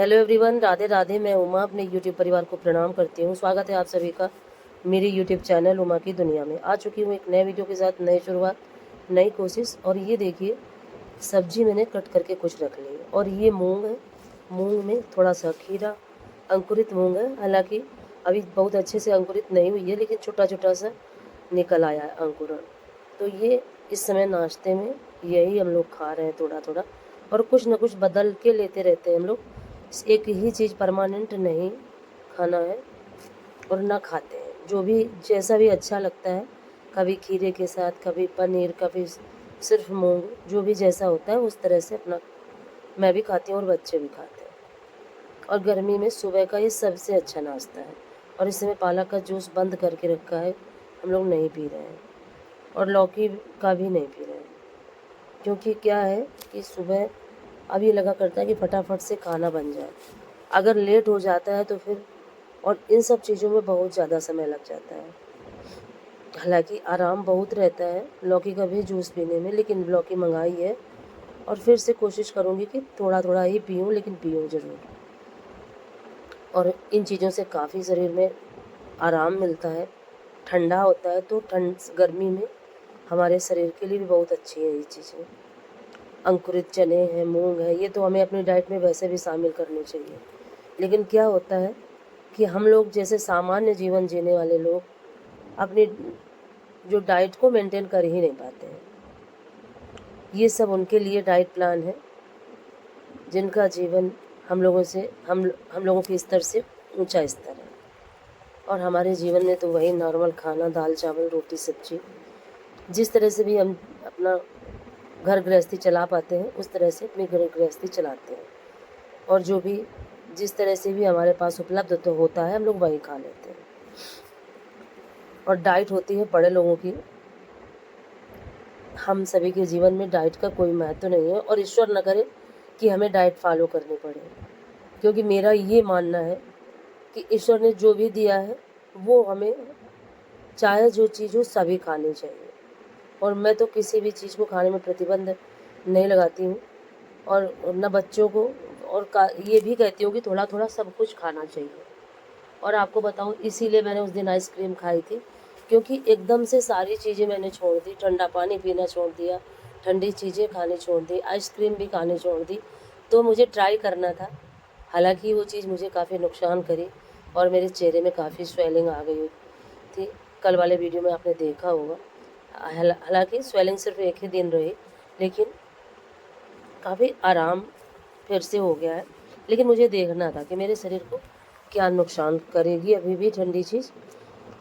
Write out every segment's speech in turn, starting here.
Hello everyone, Radhe Radhe. मैं उमा अपने YouTube परिवार को प्रणाम करती हूँ। स्वागत है आप सभी का मेरे यूट्यूब चैनल उमा की दुनिया में। आ चुकी हूँ एक नए वीडियो के साथ, नई शुरुआत, नई कोशिश। और ये देखिए, सब्जी मैंने कट करके कुछ रख ली है। और ये मूंग है, मूंग में थोड़ा सा खीरा, अंकुरित मूंग है। हालांकि अभी बहुत अच्छे से अंकुरित नहीं हुई है, लेकिन छोटा छोटा सा निकल आया है अंकुरण। तो ये इस समय नाश्ते में यही हम लोग खा रहे हैं, थोड़ा थोड़ा। और कुछ ना कुछ बदल के लेते रहते हैं हम लोग। एक ही चीज़ परमानेंट नहीं खाना है, और ना खाते हैं। जो भी जैसा भी अच्छा लगता है, कभी खीरे के साथ, कभी पनीर, कभी सिर्फ मूंग, जो भी जैसा होता है उस तरह से अपना मैं भी खाती हूँ और बच्चे भी खाते हैं। और गर्मी में सुबह का ये सबसे अच्छा नाश्ता है। और इस समय पालक का जूस बंद करके रखा है, हम लोग नहीं पी रहे हैं। और लौकी का भी नहीं पी रहे हैं, क्योंकि क्या है कि सुबह अब ये लगा करता है कि फटाफट से खाना बन जाए। अगर लेट हो जाता है तो फिर, और इन सब चीज़ों में बहुत ज़्यादा समय लग जाता है। हालांकि आराम बहुत रहता है लौकी का भी जूस पीने में, लेकिन लौकी मंगाई है और फिर से कोशिश करूँगी कि थोड़ा थोड़ा ही पीऊँ, लेकिन पीऊँ ज़रूर। और इन चीज़ों से काफ़ी शरीर में आराम मिलता है, ठंडा होता है। तो ठंड गर्मी में हमारे शरीर के लिए भी बहुत अच्छी है ये चीज़ें। अंकुरित चने हैं, मूंग है, ये तो हमें अपनी डाइट में वैसे भी शामिल करने चाहिए। लेकिन क्या होता है कि हम लोग जैसे सामान्य जीवन जीने वाले लोग अपनी जो डाइट को मेंटेन कर ही नहीं पाते हैं। ये सब उनके लिए डाइट प्लान है, जिनका जीवन हम लोगों के स्तर से ऊंचा स्तर है। और हमारे जीवन में तो वही नॉर्मल खाना, दाल चावल रोटी सब्जी, जिस तरह से भी हम अपना घर गृहस्थी चला पाते हैं उस तरह से अपनी घर गृहस्थी चलाते हैं। और जो भी जिस तरह से भी हमारे पास उपलब्ध तो होता है, हम लोग वही खा लेते हैं। और डाइट होती है बड़े लोगों की। हम सभी के जीवन में डाइट का कोई महत्व नहीं है, और ईश्वर न करे कि हमें डाइट फॉलो करनी पड़े। क्योंकि मेरा ये मानना है कि ईश्वर ने जो भी दिया है वो हमें, चाहे जो चीज़ हो, सभी खानी चाहिए। और मैं तो किसी भी चीज़ को खाने में प्रतिबंध नहीं लगाती हूँ, और न बच्चों को। और ये भी कहती हूँ कि थोड़ा थोड़ा सब कुछ खाना चाहिए। और आपको बताऊँ, इसीलिए मैंने उस दिन आइसक्रीम खाई थी, क्योंकि एकदम से सारी चीज़ें मैंने छोड़ दी। ठंडा पानी पीना छोड़ दिया, ठंडी चीज़ें खानी छोड़ दी, आइसक्रीम भी खानी छोड़ दी। तो मुझे ट्राई करना था। हालांकि वो चीज़ मुझे काफ़ी नुकसान करी, और मेरे चेहरे में काफ़ी स्वेलिंग आ गई थी। कल वाले वीडियो में आपने देखा होगा। हालांकि स्वेलिंग सिर्फ एक ही दिन रही, लेकिन काफ़ी आराम फिर से हो गया है। लेकिन मुझे देखना था कि मेरे शरीर को क्या नुकसान करेगी अभी भी ठंडी चीज़।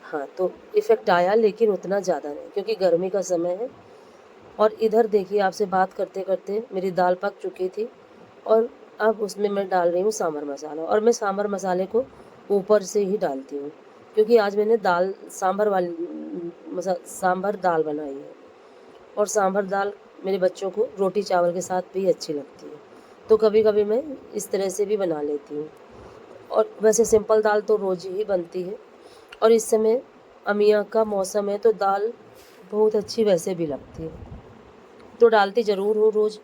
हाँ, तो इफ़ेक्ट आया, लेकिन उतना ज़्यादा नहीं, क्योंकि गर्मी का समय है। और इधर देखिए, आपसे बात करते करते मेरी दाल पक चुकी थी, और अब उसमें मैं डाल रही हूँ सांभर मसाला। और मैं सांभर मसाले को ऊपर से ही डालती हूँ, क्योंकि आज मैंने दाल सांभर दाल बनाई है। और सांभर दाल मेरे बच्चों को रोटी चावल के साथ भी अच्छी लगती है। तो कभी कभी मैं इस तरह से भी बना लेती हूँ। और वैसे सिंपल दाल तो रोज़ ही बनती है। और इस समय अमिया का मौसम है, तो दाल बहुत अच्छी वैसे भी लगती है। तो डालती ज़रूर हूँ रोज़,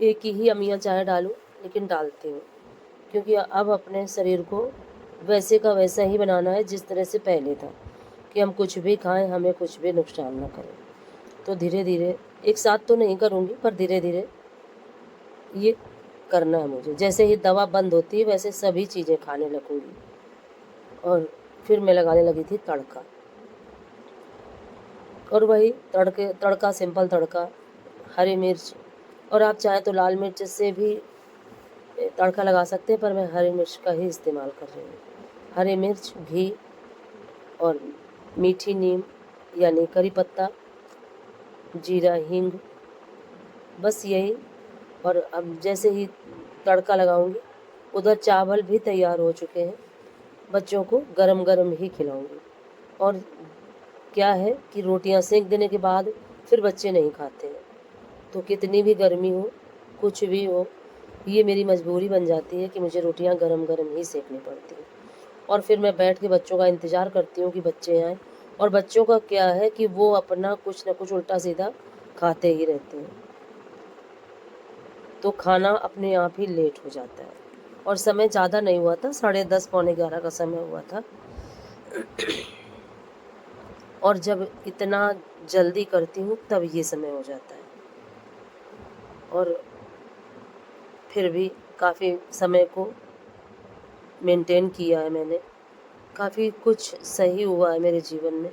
एक ही अमिया चाय डालूँ, लेकिन डालती हूँ। क्योंकि अब अपने शरीर को वैसे का वैसा ही बनाना है जिस तरह से पहले था, कि हम कुछ भी खाएं, हमें कुछ भी नुकसान ना करें। तो धीरे धीरे, एक साथ तो नहीं करूँगी, पर धीरे धीरे ये करना है मुझे। जैसे ही दवा बंद होती है, वैसे सभी चीज़ें खाने लगूँगी। और फिर मैं लगाने लगी थी तड़का। और वही तड़का सिंपल तड़का, हरी मिर्च, और आप चाहें तो लाल मिर्च से भी तड़का लगा सकते हैं, पर मैं हरी मिर्च का ही इस्तेमाल कर रही हूँ। हरी मिर्च, घी, और मीठी नीम यानी करी पत्ता, जीरा, हींग, बस यही। और अब जैसे ही तड़का लगाऊंगी, उधर चावल भी तैयार हो चुके हैं। बच्चों को गरम गरम ही खिलाऊंगी। और क्या है कि रोटियां सेंक देने के बाद फिर बच्चे नहीं खाते हैं। तो कितनी भी गर्मी हो, कुछ भी हो, ये मेरी मजबूरी बन जाती है कि मुझे रोटियां गरम गरम ही सेकनी पड़ती हैं। और फिर मैं बैठ के बच्चों का इंतज़ार करती हूँ कि बच्चे आएँ। और बच्चों का क्या है कि वो अपना कुछ ना कुछ उल्टा सीधा खाते ही रहते हैं, तो खाना अपने आप ही लेट हो जाता है। और समय ज़्यादा नहीं हुआ था, 10:30 पौने 11 का समय हुआ था। और जब इतना जल्दी करती हूँ तब ये समय हो जाता है। और फिर भी काफ़ी समय को मेंटेन किया है मैंने, काफ़ी कुछ सही हुआ है मेरे जीवन में।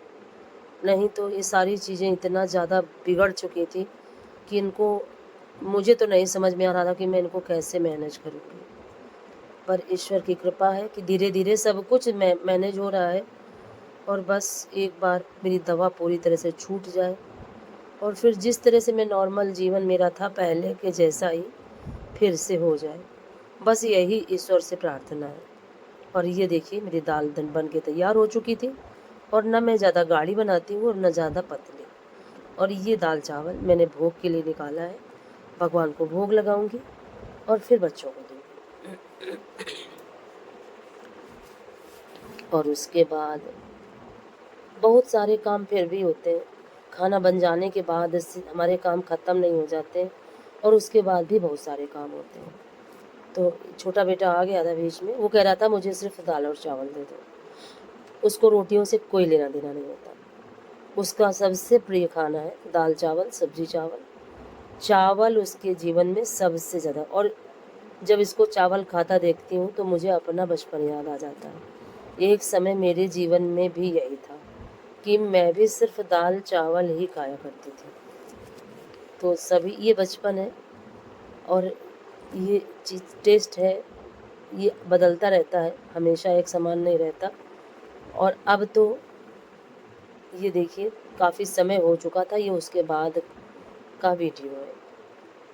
नहीं तो ये सारी चीज़ें इतना ज़्यादा बिगड़ चुकी थी कि इनको मुझे तो नहीं समझ में आ रहा था कि मैं इनको कैसे मैनेज करूँगी। पर ईश्वर की कृपा है कि धीरे धीरे सब कुछ मैनेज हो रहा है। और बस एक बार मेरी दवा पूरी तरह से छूट जाए और फिर जिस तरह से मैं नॉर्मल जीवन मेरा था पहले के जैसा ही फिर से हो जाए, बस यही ईश्वर से प्रार्थना है। और ये देखिए मेरी दाल बन के तैयार हो चुकी थी। और न मैं ज़्यादा गाढ़ी बनाती हूँ और न ज़्यादा पतली। और ये दाल चावल मैंने भोग के लिए निकाला है, भगवान को भोग लगाऊंगी और फिर बच्चों को दूंगी। और उसके बाद बहुत सारे काम फिर भी होते हैं। खाना बन जाने के बाद हमारे काम ख़त्म नहीं हो जाते हैं और उसके बाद भी बहुत सारे काम होते हैं। तो छोटा बेटा आ गया था बीच में, वो कह रहा था मुझे सिर्फ दाल और चावल दे दो। उसको रोटियों से कोई लेना देना नहीं होता। उसका सबसे प्रिय खाना है दाल चावल, सब्जी चावल। चावल उसके जीवन में सबसे ज़्यादा। और जब इसको चावल खाता देखती हूँ तो मुझे अपना बचपन याद आ जाता है। एक समय मेरे जीवन में भी यही था कि मैं भी सिर्फ दाल चावल ही खाया करती थी। तो सभी ये बचपन है और ये चीज़ टेस्ट है, ये बदलता रहता है, हमेशा एक समान नहीं रहता। और अब तो ये देखिए काफ़ी समय हो चुका था, ये उसके बाद का वीडियो है।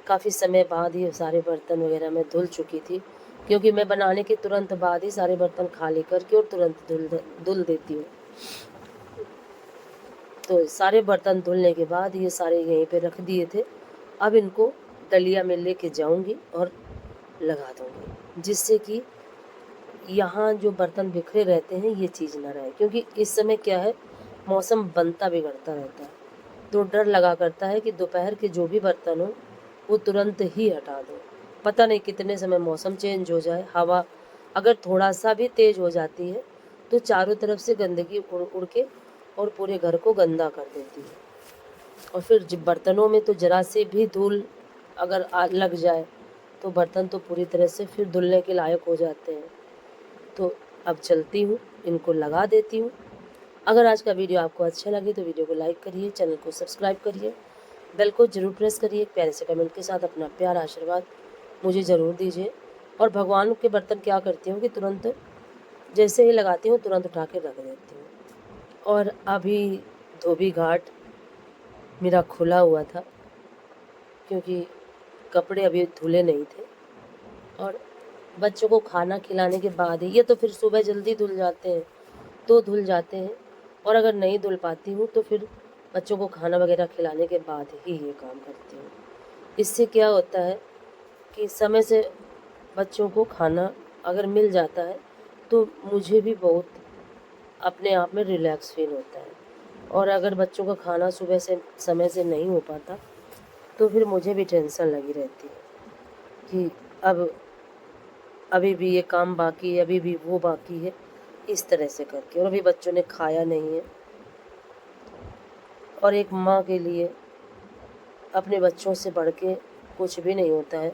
काफ़ी समय बाद ये सारे बर्तन वगैरह मैं धुल चुकी थी, क्योंकि मैं बनाने के तुरंत बाद ही सारे बर्तन खाली करके और तुरंत धुल देती हूँ। तो सारे बर्तन धुलने के बाद ये सारे यहीं पे रख दिए थे। अब इनको डलिया में लेके जाऊंगी और लगा दूंगी, जिससे कि यहाँ जो बर्तन बिखरे रहते हैं ये चीज़ ना रहे। क्योंकि इस समय क्या है, मौसम बनता बिगड़ता रहता है, तो डर लगा करता है कि दोपहर के जो भी बर्तन हो वो तुरंत ही हटा दो। पता नहीं कितने समय मौसम चेंज हो जाए, हवा अगर थोड़ा सा भी तेज़ हो जाती है तो चारों तरफ से गंदगी उड़ उड़ के और पूरे घर को गंदा कर देती है। और फिर बर्तनों में तो ज़रा से भी धूल अगर लग जाए तो बर्तन तो पूरी तरह से फिर धुलने के लायक हो जाते हैं। तो अब चलती हूँ, इनको लगा देती हूँ। अगर आज का वीडियो आपको अच्छा लगे तो वीडियो को लाइक करिए, चैनल को सब्सक्राइब करिए, बेल को ज़रूर प्रेस करिए। एक प्यारे से कमेंट के साथ अपना प्यार आशीर्वाद मुझे ज़रूर दीजिए। और भगवान के बर्तन क्या करती हूँ कि तुरंत जैसे ही लगाती हूँ तुरंत उठा के रख देती हूँ। और अभी धोबी घाट मेरा खुला हुआ था, क्योंकि कपड़े अभी धुले नहीं थे। और बच्चों को खाना खिलाने के बाद ही, ये तो फिर सुबह जल्दी धुल जाते हैं तो धुल जाते हैं, और अगर नहीं धुल पाती हूँ तो फिर बच्चों को खाना वगैरह खिलाने के बाद ही ये काम करती हूँ। इससे क्या होता है कि समय से बच्चों को खाना अगर मिल जाता है तो मुझे भी बहुत अपने आप में रिलैक्स फील होता है। और अगर बच्चों का खाना सुबह से समय से नहीं हो पाता तो फिर मुझे भी टेंशन लगी रहती है कि अब अभी भी ये काम बाकी है, अभी भी वो बाकी है, इस तरह से करके। और अभी बच्चों ने खाया नहीं है। और एक माँ के लिए अपने बच्चों से बढ़ के कुछ भी नहीं होता है।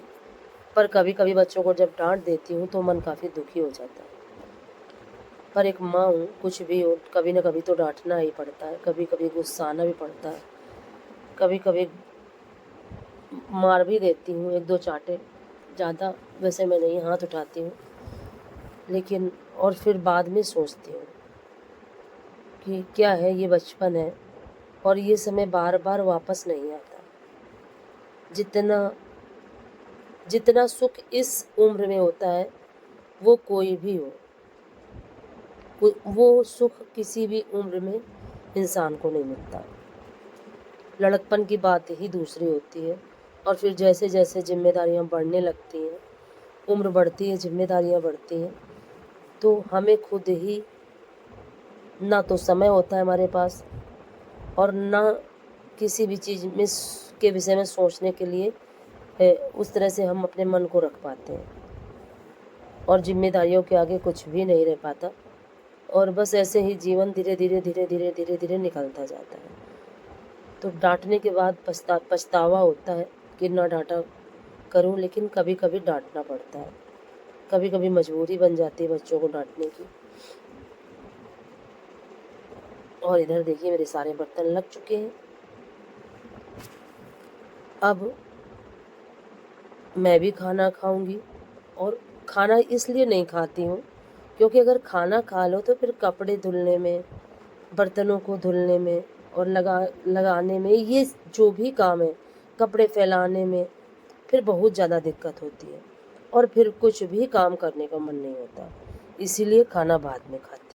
पर कभी कभी बच्चों को जब डांट देती हूँ तो मन काफ़ी दुखी हो जाता है। पर एक माँ हूँ, कुछ भी हो कभी ना कभी तो डांटना ही पड़ता है, कभी कभी गुस्सा आना भी पड़ता है, कभी कभी मार भी देती हूँ, एक दो चांटे। ज़्यादा वैसे मैं नहीं हाथ उठाती हूँ, लेकिन और फिर बाद में सोचती हूँ कि क्या है, ये बचपन है और ये समय बार बार वापस नहीं आता। जितना सुख इस उम्र में होता है वो कोई भी हो, वो सुख किसी भी उम्र में इंसान को नहीं मिलता। लड़कपन की बात ही दूसरी होती है। और फिर जैसे जैसे जिम्मेदारियां बढ़ने लगती हैं, उम्र बढ़ती है, जिम्मेदारियां बढ़ती हैं, तो हमें खुद ही ना तो समय होता है हमारे पास और ना किसी भी चीज़ में के विषय में सोचने के लिए उस तरह से हम अपने मन को रख पाते हैं। और जिम्मेदारियों के आगे कुछ भी नहीं रह पाता, और बस ऐसे ही जीवन धीरे धीरे धीरे धीरे धीरे धीरे निकलता जाता है। तो डांटने के बाद पछतावा होता है कि ना डांटा करूं, लेकिन कभी कभी डांटना पड़ता है, कभी कभी मजबूरी बन जाती है बच्चों को डांटने की। और इधर देखिए मेरे सारे बर्तन लग चुके हैं। अब मैं भी खाना खाऊंगी, और खाना इसलिए नहीं खाती हूँ क्योंकि अगर खाना खा लो तो फिर कपड़े धुलने में, बर्तनों को धुलने में और लगाने में, ये जो भी काम है, कपड़े फैलाने में, फिर बहुत ज़्यादा दिक्कत होती है और फिर कुछ भी काम करने का मन नहीं होता। इसीलिए खाना बाद में खाती हूँ।